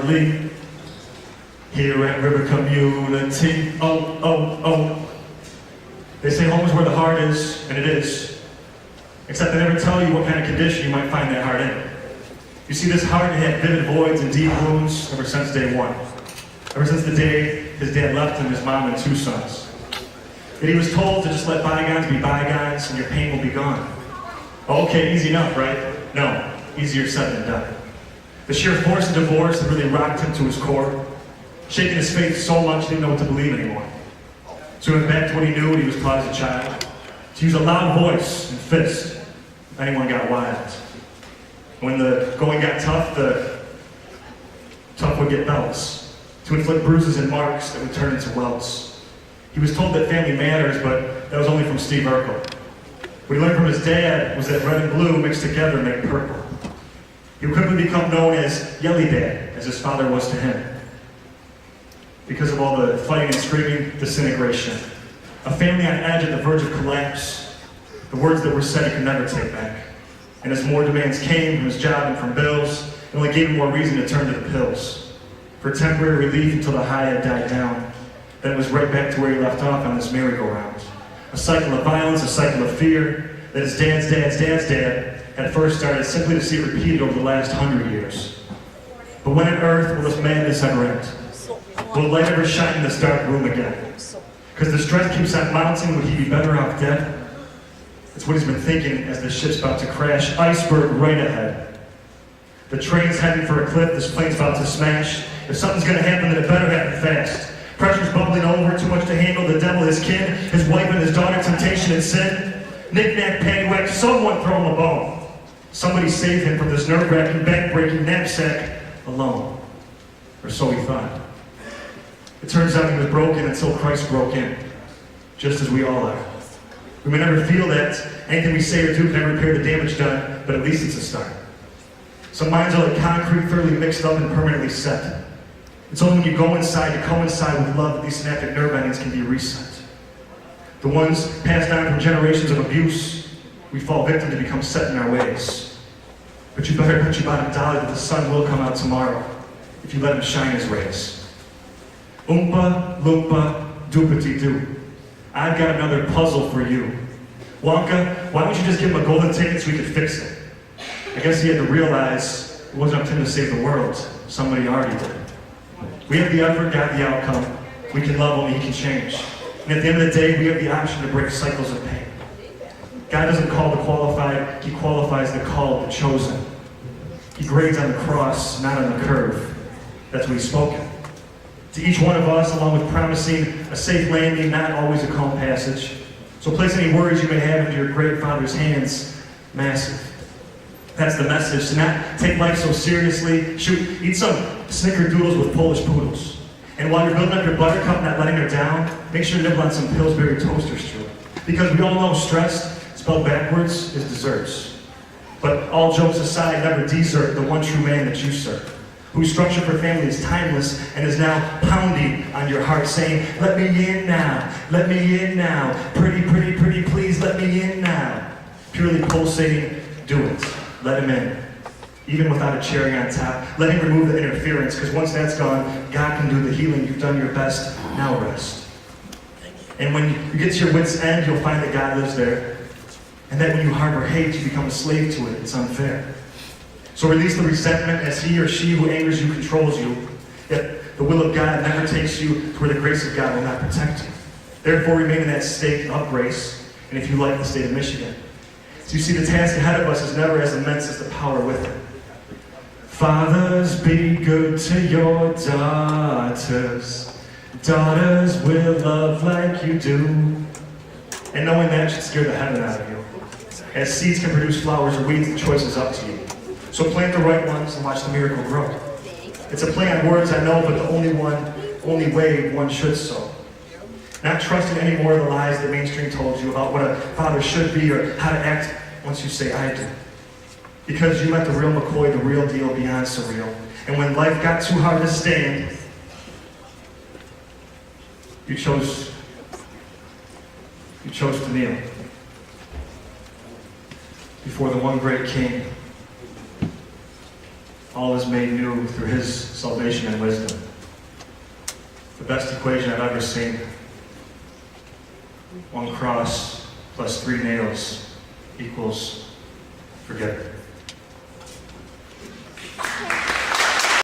Lee. Here at River Community, oh, oh, oh. They say home is where the heart is, and it is. Except they never tell you what kind of condition you might find that heart in. You see, this heart had vivid voids and deep wounds ever since day one. Ever since the day his dad left him, his mom, and 2 sons. Yet he was told to just let bygones be bygones, and your pain will be gone. Okay, easy enough, right? No, easier said than done. The sheer force of divorce had really rocked him to his core, shaking his faith so much he didn't know what to believe anymore. So he went back to what he knew when he was taught as a child, to use a loud voice and fist if anyone got wild. When the going got tough, the tough would get belts, to inflict bruises and marks that would turn into welts. He was told that family matters, but that was only from Steve Urkel. What he learned from his dad was that red and blue mixed together make purple. He would quickly become known as Yelly Dad, as his father was to him, because of all the fighting and screaming, disintegration. A family on edge at the verge of collapse. The words that were said he could never take back. And as more demands came from his job and from bills, it only gave him more reason to turn to the pills. For temporary relief until the high had died down. Then it was right back to where he left off on this merry-go-round. A cycle of violence, a cycle of fear, that his dad's dad had first started simply to see it repeated over the last 100 years. But when on earth will this madness ever end? Will light ever shine in this dark room again? Because the stress keeps on mounting, would he be better off dead? That's what he's been thinking as the ship's about to crash. Iceberg right ahead. The train's heading for a cliff, this plane's about to smash. If something's gonna happen, then it better happen fast. Pressure's bubbling over, too much to handle, the devil, his kin, his wife and his daughter, temptation and sin. Knick-knack, paddywhack, someone throw him a bone. Somebody save him from this nerve-wracking, back-breaking knapsack alone. Or so he thought. It turns out he was broken until Christ broke in, just as we all are. We may never feel that anything we say or do can ever repair the damage done, but at least it's a start. Some minds are like concrete, thoroughly mixed up and permanently set. It's only when you go inside to coincide with love that these synaptic nerve endings can be reset. The ones passed down from generations of abuse, we fall victim to become set in our ways. But you better bet your bottom dollar that the sun will come out tomorrow if you let him shine his rays. Oompa, loompa, doopity-doo. I've got another puzzle for you. Wonka, why don't you just give him a golden ticket so we could fix it? I guess he had to realize it wasn't up to him to save the world. Somebody already did. We have the effort, God the outcome. We can love him, he can change. And at the end of the day, we have the option to break cycles of pain. God doesn't call the qualified, he qualifies the called, the chosen. He grades on the cross, not on the curve. That's what he's spoken. To each one of us, along with promising a safe landing, not always a calm passage. So place any worries you may have into your great Father's hands, massive. That's the message, to not take life so seriously. Shoot, eat some snickerdoodles with Polish poodles. And while you're building up your buttercup, not letting her down, make sure to nibble on some Pillsbury toaster strudel. Because we all know stress, spelled backwards, is desserts. But all jokes aside, never desert the one true man that you serve, whose structure for family is timeless and is now pounding on your heart, saying, let me in now, let me in now, pretty, pretty, pretty, please let me in now. Purely pulsating, do it. Let him in. Even without a cherry on top, let him remove the interference, because once that's gone, God can do the healing. You've done your best, now rest. And when you get to your wit's end, you'll find that God lives there. And that when you harbor hate, you become a slave to it. It's unfair. So release the resentment as he or she who angers you controls you. Yet the will of God never takes you to where the grace of God will not protect you. Therefore, remain in that state of grace, and if you like, the state of Michigan. So you see, the task ahead of us is never as immense as the power with it. Fathers, be good to your daughters. Daughters will love like you do. And knowing that should scare the heaven out of you. As seeds can produce flowers or weeds, the choice is up to you. So plant the right ones and watch the miracle grow. It's a play on words, I know, but the only way one should sow. Not trusting any more of the lies that mainstream told you about what a father should be or how to act once you say, I do. Because you met the real McCoy, the real deal, beyond surreal. And when life got too hard to stand, you chose to kneel before the one great king. all is made new through his salvation and wisdom. The best equation I've ever seen. One cross plus 3 nails equals forgiven.